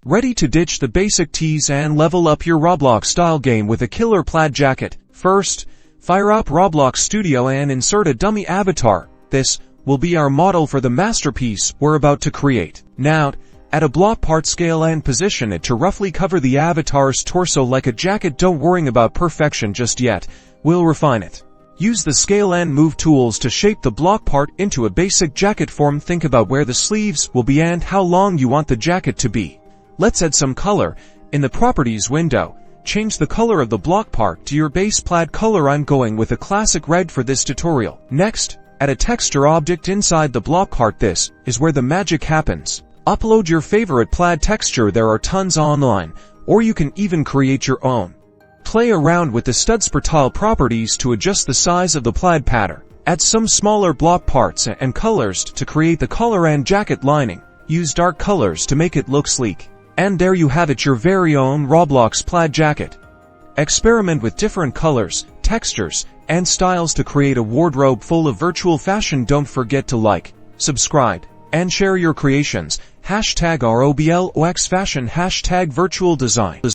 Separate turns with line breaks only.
Ready to ditch the basic tees and level up your Roblox style game with a killer plaid jacket? First, fire up Roblox Studio and insert a dummy avatar. This will be our model for the masterpiece we're about to create. Now, add a block part scale and position it to roughly cover the avatar's torso like a jacket. Don't worry about perfection just yet, we'll refine it. Use the scale and move tools to shape the block part into a basic jacket form. Think about where the sleeves will be and how long you want the jacket to be. Let's add some color. In the properties window, change the color of the block part to your base plaid color. I'm going with a classic red for this tutorial. Next, add a texture object inside the block part. This is where the magic happens. Upload your favorite plaid texture. There are tons online, or you can even create your own. Play around with the studs per tile properties to adjust the size of the plaid pattern. Add some smaller block parts and colors to create the collar and jacket lining. Use dark colors to make it look sleek. And there you have it, your very own Roblox plaid jacket. Experiment with different colors, textures, and styles to create a wardrobe full of virtual fashion. Don't forget to like, subscribe, and share your creations. #ROBLOX Fashion, #virtual design.